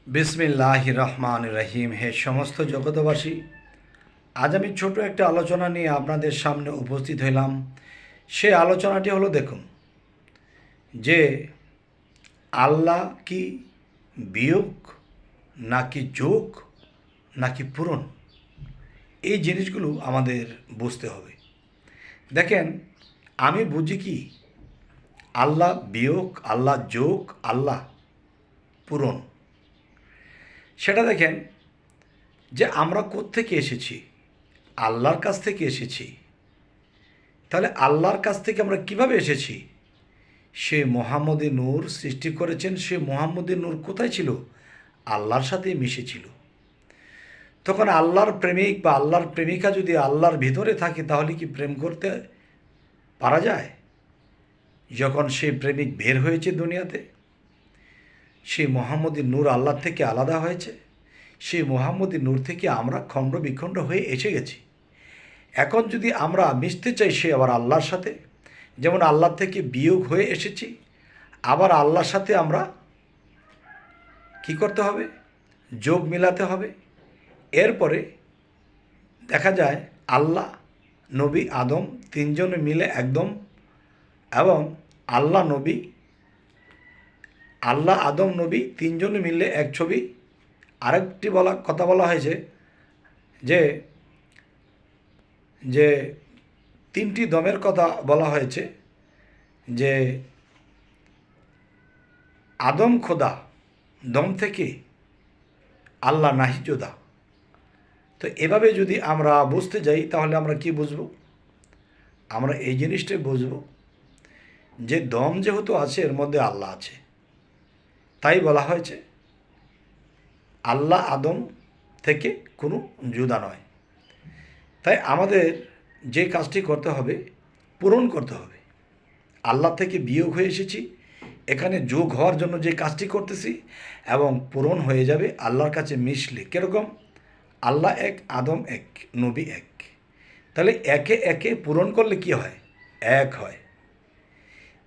বিসমিল্লাহির রহমানির রহিম। হে সমস্ত জগতবাসী, আজ আমি ছোট একটা আলোচনা নিয়ে আপনাদের সামনে উপস্থিত হইলাম। সে আলোচনাটি হলো, দেখুন যে আল্লাহ কি বিয়োগ নাকি যোগ নাকি পূরণ, এই জিনিসগুলো আমাদের বুঝতে হবে। দেখেন, আমি বুঝি কি আল্লাহ বিয়োগ, আল্লাহ যোগ, আল্লাহ পূরণ। সেটা দেখেন যে আমরা কোত্থেকে এসেছি, আল্লাহর কাছ থেকে এসেছি। তাহলে আল্লাহর কাছ থেকে আমরা কিভাবে এসেছি? সে মোহাম্মদী নূর সৃষ্টি করেছেন। সে মোহাম্মদী নূর কোথায় ছিল? আল্লাহর সাথে মিশেছিল। তখন আল্লাহর প্রেমিক বা আল্লাহর প্রেমিকা যদি আল্লাহর ভিতরে থাকে, তাহলে কি প্রেম করতে পারা যায়? যখন সেই প্রেমিক বের হয়েছে দুনিয়াতে, সেই মোহাম্মদী নূর আল্লাহ থেকে আলাদা হয়েছে। সেই মোহাম্মদী নূর থেকে আমরা খণ্ড বিখণ্ড হয়ে এসে গেছি। এখন যদি আমরা মিশতে চাই সে আবার আল্লাহর সাথে, যেমন আল্লাহ থেকে বিয়োগ হয়ে এসেছি, আবার আল্লাহর সাথে আমরা কি করতে হবে? যোগ মিলাতে হবে। এরপরে দেখা যায় আল্লাহ, নবী, আদম তিনজনে মিলে একদম, এবং আল্লাহ, আদম, নবী তিনজনে মিলে এক ছবি। আরেকটি কথা বলা হয়েছে যে যে তিনটি দমের কথা বলা হয়েছে, যে আদম খোদা, দম থেকে আল্লাহ নাহি জোদা। তো এভাবে যদি আমরা বুঝতে যাই, তাহলে আমরা কি বুঝব? আমরা এই জিনিসটাই বুঝব যে দম যেহেতু আছে, এর মধ্যে আল্লাহ আছে। তাই বলা হয়েছে আল্লাহ আদম থেকে কোনো জুদা নয়। তাই আমাদের যে কাজটি করতে হবে, পূরণ করতে হবে। আল্লাহ থেকে বিয়োগ হয়ে এসেছি, এখানে যোগ হওয়ার জন্য যে কাজটি করতেছি, এবং পূরণ হয়ে যাবে আল্লাহর কাছে মিশলে। কীরকম? আল্লাহ এক, আদম এক, নবী এক। তাহলে একে একে পূরণ করলে কি হয়? এক হয়।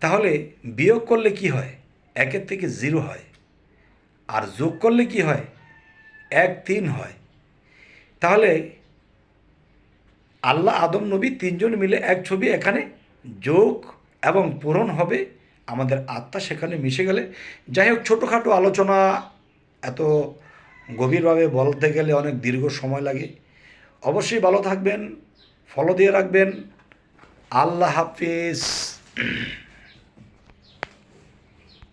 তাহলে বিয়োগ করলে কি হয়? একের থেকে 0 হয়। আর যোগ করলে কি হয়? 1, 3 হয়। তাহলে আল্লাহ, আদম, নবী তিনজন মিলে এক ছবি, এখানে যোগ এবং পূরণ হবে। আমাদের আত্মা সেখানে মিশে গেলে। যাই হোক, ছোটোখাটো আলোচনা, এত গভীরভাবে বলতে গেলে অনেক দীর্ঘ সময় লাগে। অবশ্যই ভালো থাকবেন, ফলো দিয়ে রাখবেন। আল্লাহ হাফিজ।